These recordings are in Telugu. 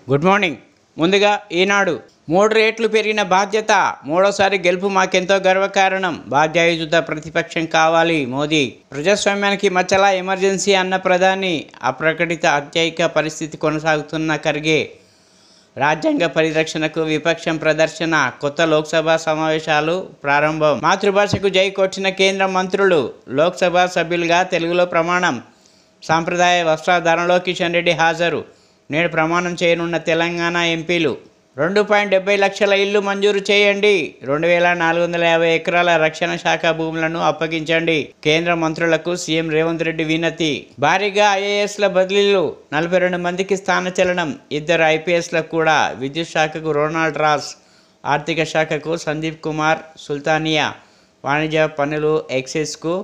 Good morning. ముందుగా ఈనాడు 3 రేట్లు పెరిగిన బాధ్యత, మూడోసారి గెలుపు మాకెంతో గర్వకారణం, బాధ్యాయుత ప్రతిపక్షం కావాలి మోదీ. ప్రజాస్వామ్యానికి మచ్చలా ఎమర్జెన్సీ అన్న ప్రధాని, అప్రకటిత అత్యయిక పరిస్థితి కొనసాగుతున్న ఖర్గే. రాజ్యాంగ పరిరక్షణకు విపక్షం ప్రదర్శన, కొత్త లోక్సభ సమావేశాలు ప్రారంభం. మాతృభాషకు జై కొట్టిన కేంద్ర మంత్రులు, లోక్సభ సభ్యులుగా తెలుగులో ప్రమాణం. సాంప్రదాయ వస్త్రధారణలో కిషన్ రెడ్డి హాజరు. నేడు ప్రమాణం చేయనున్న తెలంగాణ ఎంపీలు. 2.70 లక్షల ఇళ్లు మంజూరు చేయండి, 2450 ఎకరాల రక్షణ శాఖ భూములను అప్పగించండి. కేంద్ర మంత్రులకు సీఎం రేవంత్ రెడ్డి వినతి. భారీగా ఐఏఎస్ల బదిలీలు, 42 మందికి స్థానచలనం, 2 ఐపీఎస్లకు కూడా. విద్యుత్ శాఖకు రొనాల్డ్ రాస్, ఆర్థిక శాఖకు సందీప్ కుమార్ సుల్తానియా, వాణిజ్య పన్నులు ఎక్సైజ్కు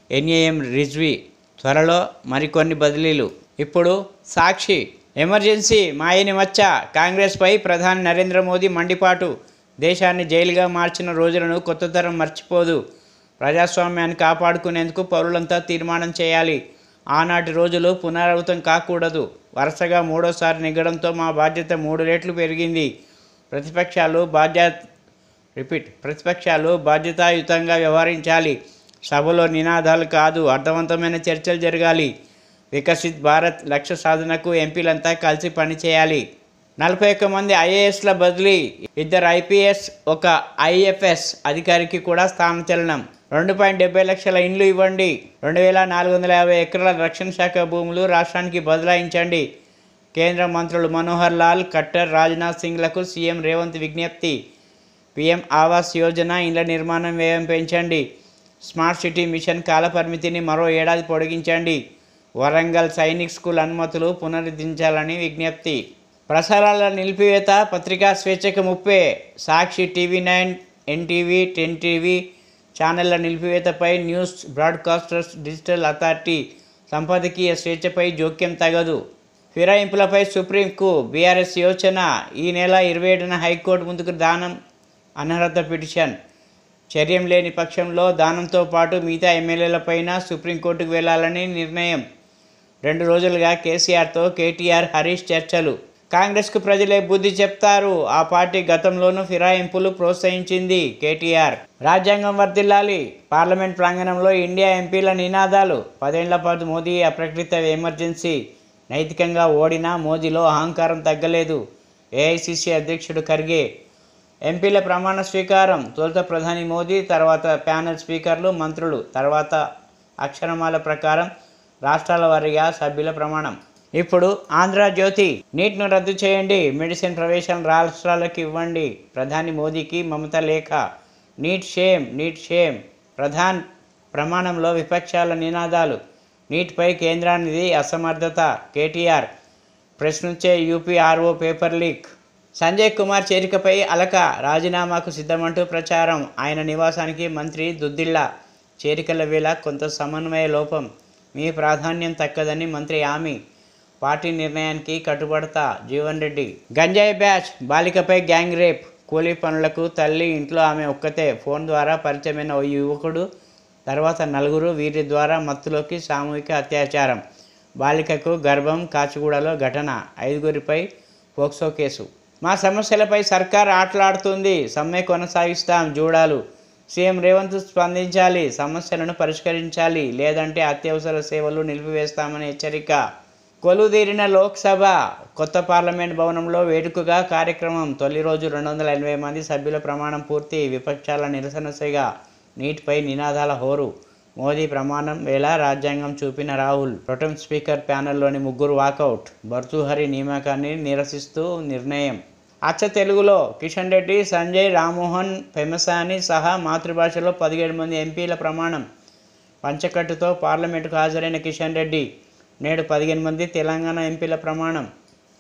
ఎన్ఏఎం రిజ్వీ. త్వరలో మరికొన్ని బదిలీలు. ఇప్పుడు సాక్షి. ఎమర్జెన్సీ మాయని మచ్చ, కాంగ్రెస్పై ప్రధాని నరేంద్ర మోదీ మండిపాటు. దేశాన్ని జైలుగా మార్చిన రోజులను కొత్త తరం మర్చిపోదు. ప్రజాస్వామ్యాన్ని కాపాడుకునేందుకు పౌరులంతా తీర్మానం చేయాలి. ఆనాటి రోజులు పునరావృతం కాకూడదు. వరుసగా మూడోసారి నెగ్గడంతో మా బాధ్యత 3 రెట్లు పెరిగింది. ప్రతిపక్షాలు బాధ్యతాయుతంగా వ్యవహరించాలి. సభలో నినాదాలు కాదు, అర్థవంతమైన చర్చలు జరగాలి. వికసిత్ భారత్ లక్ష్య సాధనకు ఎంపీలంతా కలిసి పనిచేయాలి. 41 మంది ఐఏఎస్ల బదిలీ, 2 ఐపీఎస్, 1 ఐఎఫ్ఎస్ అధికారికి కూడా స్థానచలనం. 2.70 లక్షల ఇండ్లు ఇవ్వండి, 2450 ఎకరాల రక్షణ శాఖ భూములు రాష్ట్రానికి బదలాయించండి. కేంద్ర మంత్రులు మనోహర్ లాల్ ఖట్టర్, రాజ్నాథ్ సింగ్లకు సీఎం రేవంత్ విజ్ఞప్తి. పీఎం ఆవాస్ యోజన ఇండ్ల నిర్మాణం వ్యయం పెంచండి. స్మార్ట్ సిటీ మిషన్ కాలపరిమితిని మరో ఏడాది పొడిగించండి. వరంగల్ సైనిక్ స్కూల్ అనుమతులు పునరుద్ధరించాలని విజ్ఞప్తి. ప్రసారాల నిలిపివేత, పత్రికా స్వేచ్ఛకు ముప్పే. సాక్షి, టీవీ9, ఎన్టీవీ, 10 టీవీ ఛానళ్ల నిలిపివేతపై న్యూస్ బ్రాడ్కాస్టర్స్ డిజిటల్ అథారిటీ సంపాదకీయ స్వేచ్ఛపై జోక్యం తగదు. ఫిరాయింపులపై సుప్రీంకు బీఆర్ఎస్ యోచన. ఈ నెల 27న హైకోర్టు ముందుకు దానం అనర్హత పిటిషన్. చర్యం లేని పక్షంలో దానంతో పాటు మిగతా ఎమ్మెల్యేలపైన సుప్రీంకోర్టుకు వెళ్లాలని నిర్ణయం. 2 రోజులుగా కేసీఆర్తో కేటీఆర్, హరీష్ చర్చలు. కాంగ్రెస్కు ప్రజలే బుద్ధి చెప్తారు. ఆ పార్టీ గతంలోనూ ఫిరాయింపులు ప్రోత్సహించింది. కేటీఆర్. రాజ్యాంగం వర్ధిల్లాలి. పార్లమెంట్ ప్రాంగణంలో ఇండియా ఎంపీల నినాదాలు. 10 ఏళ్ల పాటు మోదీ అప్రకటిత ఎమర్జెన్సీ. నైతికంగా ఓడినా మోదీలో అహంకారం తగ్గలేదు. ఏఐసీసీ అధ్యక్షుడు ఖర్గే. ఎంపీల ప్రమాణ స్వీకారం. తొలుత ప్రధాని మోదీ, తర్వాత ప్యానెల్ స్పీకర్లు, మంత్రులు, తర్వాత అక్షరమాల ప్రకారం రాష్ట్రాల వారీగా సభ్యుల ప్రమాణం. ఇప్పుడు ఆంధ్రజ్యోతి. నీట్ను రద్దు చేయండి, మెడిసిన్ ప్రవేశాలను రాష్ట్రాలకు ఇవ్వండి. ప్రధాని మోదీకి మమత లేఖ. NEET shame, NEET shame. Pradhan ప్రమాణంలో విపక్షాల నినాదాలు. నీట్పై కేంద్రానిది అసమర్థత. కేటీఆర్. ప్రశ్నించే UPRO paper leak. Sanjay Kumar చేరికపై అలక. రాజీనామాకు సిద్ధమంటూ ప్రచారం. ఆయన నివాసానికి మంత్రి దుద్దిళ్ల. చేరికల వేళ కొంత సమన్వయ లోపం. మీ ప్రాధాన్యం తక్కదని మంత్రి హామీ. పార్టీ నిర్ణయానికి కట్టుబడతా. జీవన్ రెడ్డి. గంజాయి బ్యాచ్. బాలికపై గ్యాంగ్ రేప్. కూలీ పనులకు తల్లి, ఇంట్లో ఆమె ఒక్కతే. ఫోన్ ద్వారా పరిచయమైన ఓ యువకుడు, తర్వాత 4, వీరి ద్వారా మత్తులోకి సామూహిక అత్యాచారం. బాలికకు గర్భం. కాచిగూడలో ఘటన. 5గురిపై పోక్సో కేసు. మా సమస్యలపై సర్కార్ ఆటలాడుతుంది, సమ్మె కొనసాగిస్తాం. జూడాలు. సీఎం రేవంత్ స్పందించాలి, సమస్యలను పరిష్కరించాలి, లేదంటే అత్యవసర సేవలు నిలిపివేస్తామని హెచ్చరిక. కొలువుదీరిన లోక్సభ. కొత్త పార్లమెంట్ భవనంలో వేడుకగా కార్యక్రమం. తొలి రోజు 280 మంది సభ్యుల ప్రమాణం పూర్తి. విపక్షాల నిరసన సెగ. నీట్పై నినాదాల హోరు. మోదీ ప్రమాణం వేళ రాజ్యాంగం చూపిన రాహుల్. ప్రొటెం స్పీకర్ ప్యానెల్లోని 3 వాకౌట్. భర్తృహరి నియామకాన్ని నిరసిస్తూ నిర్ణయం. అచ్చ తెలుగులో కిషన్ రెడ్డి, సంజయ్, రామ్మోహన్, పెమసాని సహా మాతృభాషలో 17 మంది ఎంపీల ప్రమాణం. పంచకట్టుతో పార్లమెంటుకు హాజరైన కిషన్ రెడ్డి. నేడు 15 మంది తెలంగాణ ఎంపీల ప్రమాణం.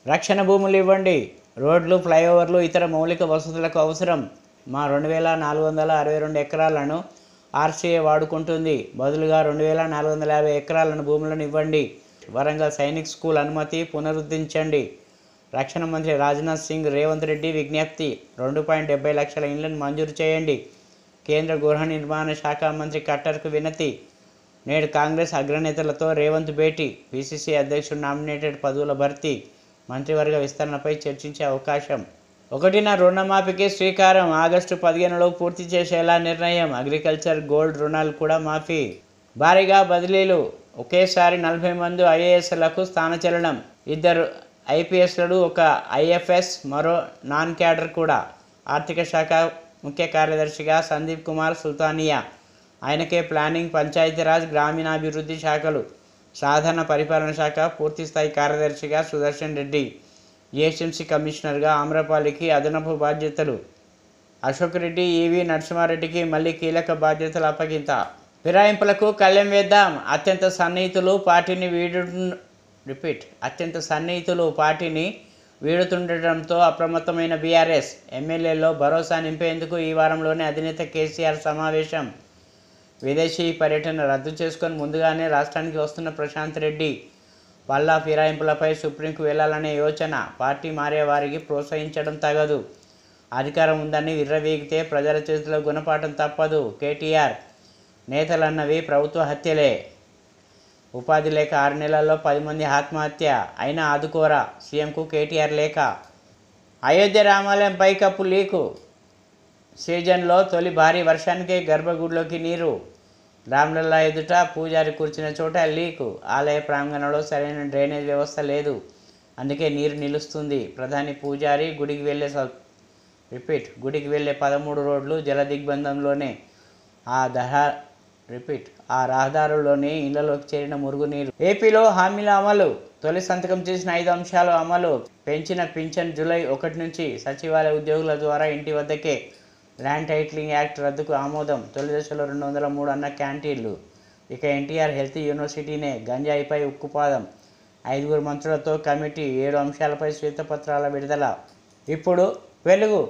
రక్షణ భూములు ఇవ్వండి, రోడ్లు, ఫ్లైఓవర్లు, ఇతర మౌలిక వసతులకు అవసరం. మా 2462 ఎకరాలను ఆర్సీఏ వాడుకుంటుంది. బదులుగా 2450 ఎకరాలను భూములను ఇవ్వండి. వరంగల్ సైనిక్ స్కూల్ అనుమతి పునరుద్ధరించండి. రక్షణ మంత్రి రాజ్నాథ్ సింగ్ రేవంత్ రెడ్డి విజ్ఞప్తి. 2.70 లక్షల ఇండ్లను మంజూరు చేయండి. కేంద్ర గృహ నిర్మాణ శాఖ మంత్రి ఖట్టర్కు వినతి. నేడు కాంగ్రెస్ అగ్రనేతలతో రేవంత్ భేటీ. పీసీసీ అధ్యక్షుడు నామినేటెడ్ పదవుల భర్తీ. మంత్రివర్గ విస్తరణపై చర్చించే అవకాశం. 1న రుణమాఫీకి శ్రీకారం. ఆగస్టు 15లో పూర్తి చేసేలా నిర్ణయం. అగ్రికల్చర్ గోల్డ్ రుణాలు కూడా మాఫీ. భారీగా బదిలీలు. ఒకేసారి 40 మంది ఐఏఎస్లకు స్థానచలనం. 2 ఐపీఎస్లు, 1 ఐఎఫ్ఎస్, మరో నాన్ క్యాడర్ కూడా. ఆర్థిక శాఖ ముఖ్య కార్యదర్శిగా సందీప్ కుమార్ సుల్తానియా. ఆయనకే ప్లానింగ్, పంచాయతీరాజ్, గ్రామీణాభివృద్ధి శాఖలు. సాధారణ పరిపాలన శాఖ పూర్తిస్థాయి కార్యదర్శిగా సుదర్శన్ రెడ్డి. జిహెచ్ఎంసీ కమిషనర్గా ఆమ్రపాలికి అదనపు బాధ్యతలు. అశోక్ రెడ్డి, ఈవి నరసింహారెడ్డికి మళ్ళీ కీలక బాధ్యతలు అప్పగింత. ఫిరాయింపులకు కళ్ళెం వేద్దాం. అత్యంత సన్నిహితులు పార్టీని వీడుతుండటంతో అప్రమత్తమైన బీఆర్ఎస్. ఎమ్మెల్యేల్లో భరోసా నింపేందుకు ఈ వారంలోనే అధినేత కేసీఆర్ సమావేశం. విదేశీ పర్యటన రద్దు చేసుకొని ముందుగానే రాష్ట్రానికి వస్తున్న ప్రశాంత్ రెడ్డి. పల్లా ఫిరాయింపులపై సుప్రీంకు వెళ్లాలనే యోచన. పార్టీ మారే వారికి ప్రోత్సహించడం తగదు. అధికారం ఉందని విర్రవీగితే ప్రజల చేతిలో గుణపాఠం తప్పదు. కేటీఆర్. నేతలన్నవి ప్రభుత్వ హత్యలే. ఉపాధి లేక 6 నెలల్లో 10 మంది ఆత్మహత్య. అయినా ఆదుకోరా. సీఎంకు కేటీఆర్ లేఖ. అయోధ్య రామాలయం పైకప్పు లీకు. సీజన్లో తొలి భారీ వర్షానికే గర్భగుడిలోకి నీరు. రామ్లల్లా ఎదుట పూజారి కూర్చున్న చోట లీకు. ఆలయ ప్రాంగణంలో సరైన డ్రైనేజ్ వ్యవస్థ లేదు. అందుకే నీరు నిలుస్తుంది. ప్రధాని పూజారి గుడికి వెళ్ళే 13 రోడ్లు జల దిగ్బంధంలోనే. ఆ రహదారుల్లోని ఇళ్లలోకి చేరిన మురుగునీరు. ఏపీలో హామీల అమలు. తొలి సంతకం చేసిన 5 అంశాలు అమలు. పెంచిన పింఛన్ జూలై 1 నుంచి. సచివాలయ ఉద్యోగుల ద్వారా ఇంటి వద్దకే. ల్యాండ్ టైటిలింగ్ యాక్ట్ రద్దుకు ఆమోదం. తొలి దశలో 203 అన్న క్యాంటీన్లు. ఇక ఎన్టీఆర్ హెల్త్ యూనివర్సిటీనే. గంజాయిపై ఉక్కుపాదం. 5 మంత్రులతో కమిటీ. 7 అంశాలపై శ్వేతపత్రాల విడుదల. ఇప్పుడు వెలుగు.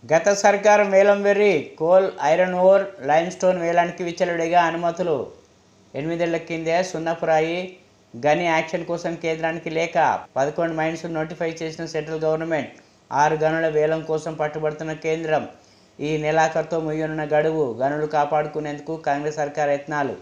గత సర్కారు వేలం వెర్రి. Coal, iron ore, limestone వేలానికి విచ్చలవిడిగా అనుమతులు. 8 ఏళ్ల కిందే సున్నపురాయి గని యాక్షన్ కోసం కేంద్రానికి లేఖ. 11 మైన్స్ నోటిఫై చేసిన సెంట్రల్ గవర్నమెంట్. 6 గనుల వేలం కోసం పట్టుబడుతున్న కేంద్రం. ఈ నెలాఖరుతో ముగియనున్న గడువు. గనులు కాపాడుకునేందుకు కాంగ్రెస్ సర్కార్ యత్నాలు.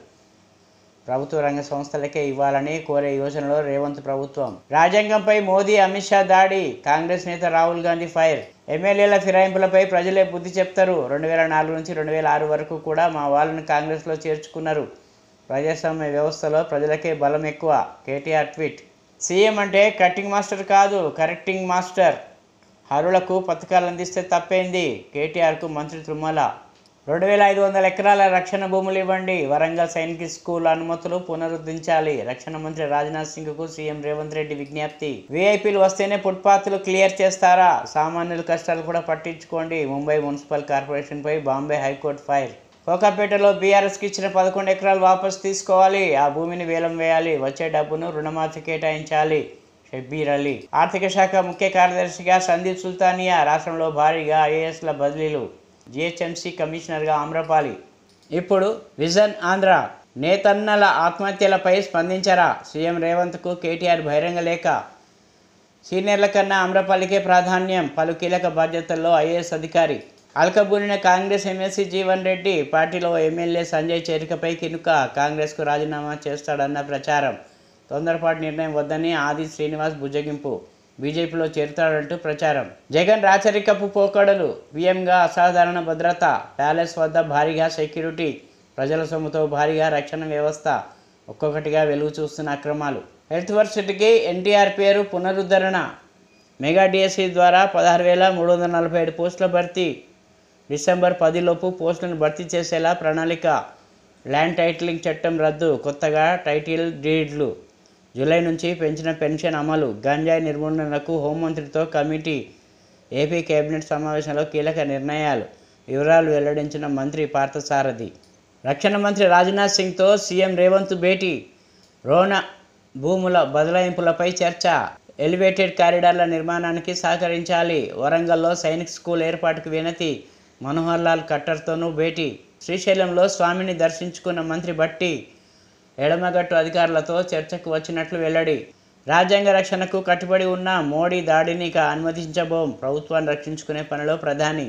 ప్రభుత్వ రంగ సంస్థలకే ఇవ్వాలని కోరే యోచనలో రేవంత్ ప్రభుత్వం. రాజ్యాంగంపై మోదీ, అమిత్ షా దాడి. కాంగ్రెస్ నేత రాహుల్ గాంధీ ఫైర్. ఎమ్మెల్యేల ఫిరాయింపులపై ప్రజలే బుద్ధి చెప్తారు. 2004 నుంచి 2006 వరకు కూడా మా వాళ్ళని కాంగ్రెస్లో చేర్చుకున్నారు. ప్రజాస్వామ్య వ్యవస్థలో ప్రజలకే బలం ఎక్కువ. కేటీఆర్ ట్వీట్. సీఎం అంటే కట్టింగ్ మాస్టర్ కాదు, కరెక్టింగ్ మాస్టర్. హరులకు పథకాలు అందిస్తే తప్పేంది. కేటీఆర్కు మంత్రి తుమ్మల. 2500 ఎకరాల రక్షణ భూములు ఇవ్వండి. వరంగల్ సైనిక్ స్కూల్ అనుమతులు పునరుద్ధరించాలి. రక్షణ మంత్రి రాజ్నాథ్ సింగ్కు సీఎం రేవంత్ రెడ్డి విజ్ఞప్తి. వీఐపీలు వస్తేనే ఫుట్పాత్లు క్లియర్ చేస్తారా? సామాన్యుల కష్టాలు కూడా పట్టించుకోండి. ముంబై మున్సిపల్ కార్పొరేషన్పై బాంబే హైకోర్టు ఫైర్. కోకాపేటలో బీఆర్ఎస్కి ఇచ్చిన 11 ఎకరాలు వాపసు తీసుకోవాలి. ఆ భూమిని వేలం వేయాలి. వచ్చే డబ్బును రుణమాఫీ కేటాయించాలి. షబ్బీర్ అలీ. ఆర్థిక శాఖ ముఖ్య కార్యదర్శిగా సందీప్ సుల్తానియా. రాష్ట్రంలో భారీగా ఐఏఎస్ల బదిలీలు. జిహెచ్ఎంసీ కమిషనర్గా ఆమ్రపాలి. ఇప్పుడు విజన్ ఆంధ్ర. నేతన్నల ఆత్మహత్యలపై స్పందించరా? సీఎం రేవంత్కు కేటీఆర్ బహిరంగ లేఖ. సీనియర్ల కన్నా ఆమ్రపాలికే ప్రాధాన్యం. పలు కీలక బాధ్యతల్లో ఐఏఎస్ అధికారి. అల్కబూనిన కాంగ్రెస్ ఎమ్మెల్సీ జీవన్ రెడ్డి. పార్టీలో ఎమ్మెల్యే సంజయ్ చేరికపై కినుక. కాంగ్రెస్కు రాజీనామా చేస్తాడన్న ప్రచారం. తొందరపాటు నిర్ణయం వద్దని ఆది శ్రీనివాస్ బుజ్జగింపు. బీజేపీలో చేరుతాడంటూ ప్రచారం. జగన్ రాచరికపు పోకడలు. పీఎంగా అసాధారణ భద్రత. ప్యాలెస్ వద్ద భారీగా సెక్యూరిటీ. ప్రజల సొమ్ముతో భారీగా రక్షణ వ్యవస్థ. ఒక్కొక్కటిగా వెలుగు చూస్తున్న అక్రమాలు. హెల్త్ వర్సిటీకి ఎన్టీఆర్ పేరు పునరుద్ధరణ. మెగా డిఎస్సి ద్వారా 16,347 పోస్టుల భర్తీ. డిసెంబర్ 10లోపు పోస్టులను భర్తీ చేసేలా ప్రణాళిక. ల్యాండ్ టైటిలింగ్ చట్టం రద్దు. కొత్తగా టైటిల్ డీడ్లు. జూలై నుంచి పెంచిన పెన్షన్ అమలు. గంజాయి నిర్మూలనకు హోంమంత్రితో కమిటీ. ఏపీ కేబినెట్ సమావేశంలో కీలక నిర్ణయాలు. వివరాలు వెల్లడించిన మంత్రి పార్థసారథి. రక్షణ మంత్రి రాజ్నాథ్ సింగ్తో సీఎం రేవంత్ భేటీ. రోణ భూముల బదలాయింపులపై చర్చ. ఎలివేటెడ్ కారిడార్ల నిర్మాణానికి సహకరించాలి. వరంగల్లో సైనిక్ స్కూల్ ఏర్పాటుకు వినతి. మనోహర్ లాల్ ఖట్టర్తోనూ భేటీ. శ్రీశైలంలో స్వామిని దర్శించుకున్న మంత్రి భట్టి. ఎడమగట్టు అధికారులతో చర్చకు వచ్చినట్లు వెల్లడి. రాజ్యాంగ రక్షణకు కట్టుబడి ఉన్న మోడీ దాడిని ఇక అనుమతించబోం. ప్రభుత్వాన్ని రక్షించుకునే పనిలో ప్రధాని.